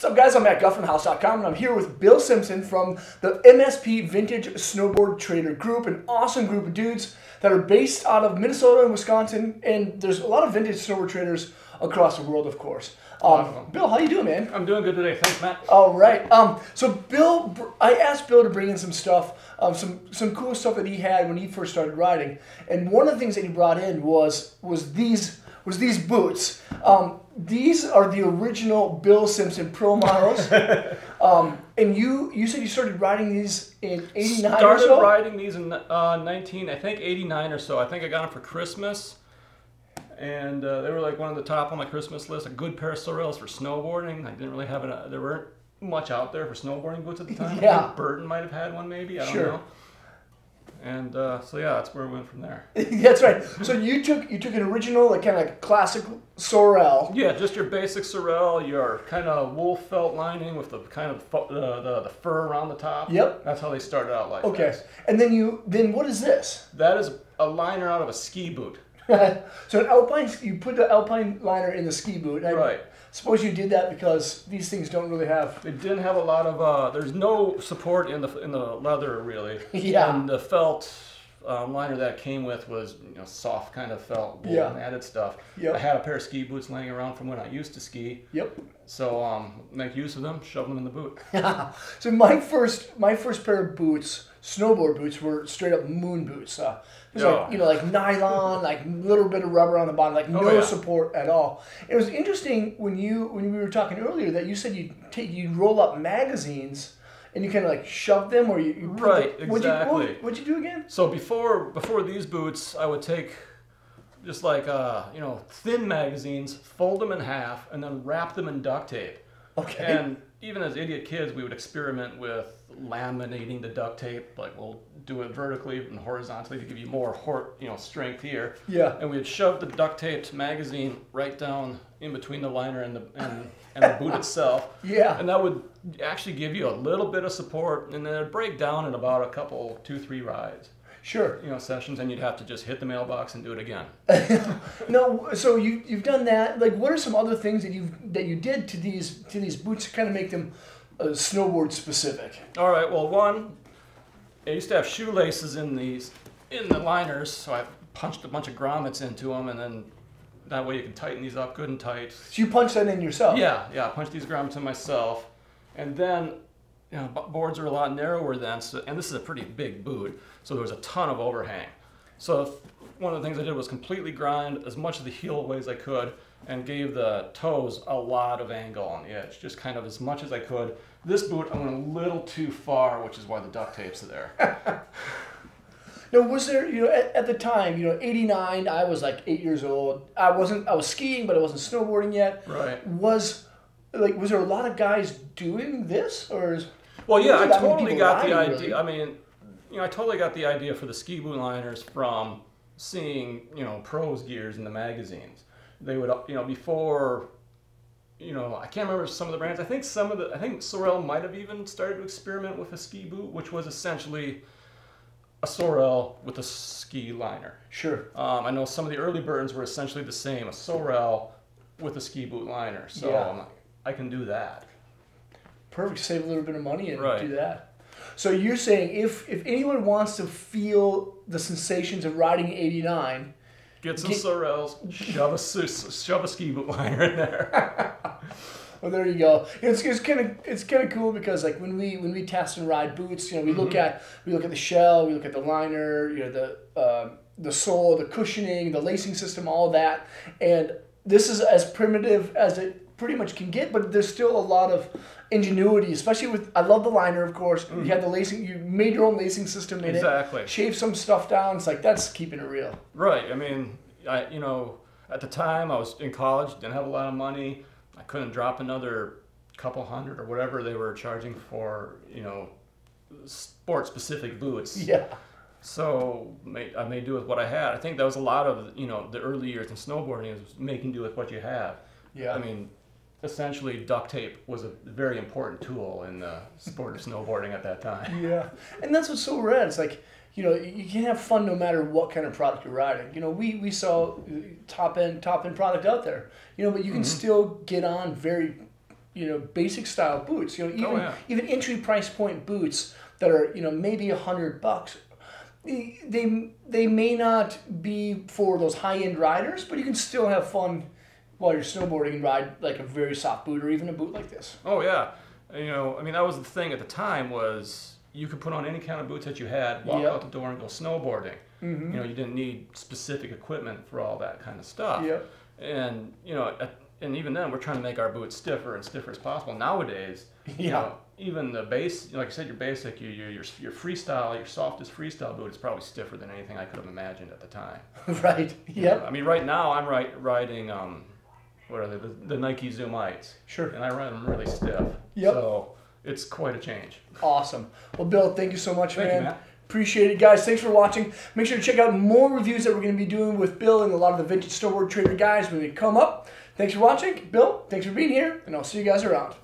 What's up, guys? I'm at GuffenHouse.com, and I'm here with Bill Sympson from the MSP Vintage Snowboard Trader Group, an awesome group of dudes that are based out of Minnesota and Wisconsin, and there's a lot of vintage snowboard traders across the world, of course. Bill, how you doing, man? I'm doing good today. Thanks, Matt. All right. So Bill, I asked Bill to bring in some stuff, some cool stuff that he had when he first started riding, and one of the things that he brought in was these boots. These are the original Bill Sympson Pro models. And you said you started riding these in '89 or so? Started riding these in 89 or so. I think I got them for Christmas. And they were like one of the top on my Christmas list. A good pair of Sorels for snowboarding. I didn't really have there weren't much out there for snowboarding boots at the time. Yeah. I think Burton might have had one maybe. I don't know. And so yeah, that's where we went from there. That's right. So you took an original, like kind of like classic Sorel. Yeah, just your basic Sorel, your kind of wool felt lining with the kind of the fur around the top. Yep. That's how they started out like Okay. this. And then what is this? That is a liner out of a ski boot. So an alpine, you put the alpine liner in the ski boot. And Right. I suppose you did that because these things don't really have. They didn't have a lot of. There's no support in the leather really. Yeah. And the felt liner that it came with was soft kind of felt wool and added stuff. Yep. I had a pair of ski boots laying around from when I used to ski. Yep. So make use of them, shove them in the boot. So my first pair of boots, snowboard boots, were straight up moon boots. It was like nylon, like a little bit of rubber on the bottom, like no support at all. It was interesting when we were talking earlier that you said you'd roll up magazines and you kind of like shove them, or you right, exactly. What'd you do again? So before these boots, I would take just like thin magazines, fold them in half, and then wrap them in duct tape. Okay. And even as idiot kids, we would experiment with laminating the duct tape. Like we'll do it vertically and horizontally to give you more strength here. Yeah. And we'd shove the duct taped magazine right down in between the liner and the boot itself. Yeah. And that would actually give you a little bit of support, and then it'd break down in about a couple, 2-3 rides. Sure. Sessions, and you'd have to just hit the mailbox and do it again. No, so you've done that. Like, what are some other things that you did to these boots to kind of make them snowboard specific? All right. Well, one, I used to have shoelaces in the liners, so I punched a bunch of grommets into them, and then that way you can tighten these up good and tight. So you punched that in yourself? Yeah. I punched these grommets in myself, and then boards are a lot narrower then, and this is a pretty big boot, so there was a ton of overhang. So one of the things I did was completely grind as much of the heel away as I could, and gave the toes a lot of angle on the edge, just kind of as much as I could. This boot, I went a little too far, which is why the duct tape's there. Now, was there, at the time, '89, I was like 8 years old. I was skiing, but I wasn't snowboarding yet. Right. Was there a lot of guys doing this, or? Well, yeah, I totally got the idea. Really? I mean, I totally got the idea for the ski boot liners from seeing, pros gears in the magazines. They would, before, I can't remember some of the brands. I think Sorel might have even started to experiment with a ski boot, which was essentially a Sorel with a ski liner. Sure. I know some of the early Burtons were essentially the same, a Sorel with a ski boot liner. So I can do that. Perfect. Save a little bit of money and do that. So you're saying if anyone wants to feel the sensations of riding '89, get some Sorels, shove a ski boot liner in there. Well, there you go. It's kind of cool because like when we test and ride boots, we look at the shell, we look at the liner, the sole, the cushioning, the lacing system, all that, and this is as primitive as it pretty much can get, but there's still a lot of ingenuity, especially with, I love the liner, of course. You had the lacing, you made your own lacing system in it. Shaved some stuff down. It's like, that's keeping it real. Right. I mean, at the time I was in college, didn't have a lot of money. I couldn't drop another couple hundred or whatever they were charging for, sport specific boots. Yeah. So I made do with what I had. I think that was a lot of, the early years in snowboarding is making do with what you have. Yeah. I mean, essentially duct tape was a very important tool in the sport of snowboarding at that time. Yeah, and that's what's so rad. It's like, you can have fun no matter what kind of product you're riding. We saw top end product out there, but you can still get on very basic style boots. Even Oh, yeah. even entry price point boots that are maybe $100. They may not be for those high end riders, but you can still have fun while you're snowboarding and ride like a very soft boot or even a boot like this. Oh yeah, I mean that was the thing at the time was you could put on any kind of boots that you had, walk Yep. out the door and go snowboarding. Mm-hmm. You didn't need specific equipment for all that kind of stuff. Yep. And and even then we're trying to make our boots stiffer and stiffer as possible. Nowadays, Yeah. even the base, like I said, your basic, your freestyle, your softest freestyle boot is probably stiffer than anything I could have imagined at the time. Right. Yep. I mean, right now I'm riding what are they? The Nike Zoomites. Sure. And I ride them really stiff. Yep. So it's quite a change. Awesome. Well, Bill, thank you so much, Thank man. you, Matt. Appreciate it, guys. Thanks for watching. Make sure to check out more reviews that we're going to be doing with Bill and a lot of the vintage snowboard trader guys when they come up. Thanks for watching. Bill, thanks for being here, and I'll see you guys around.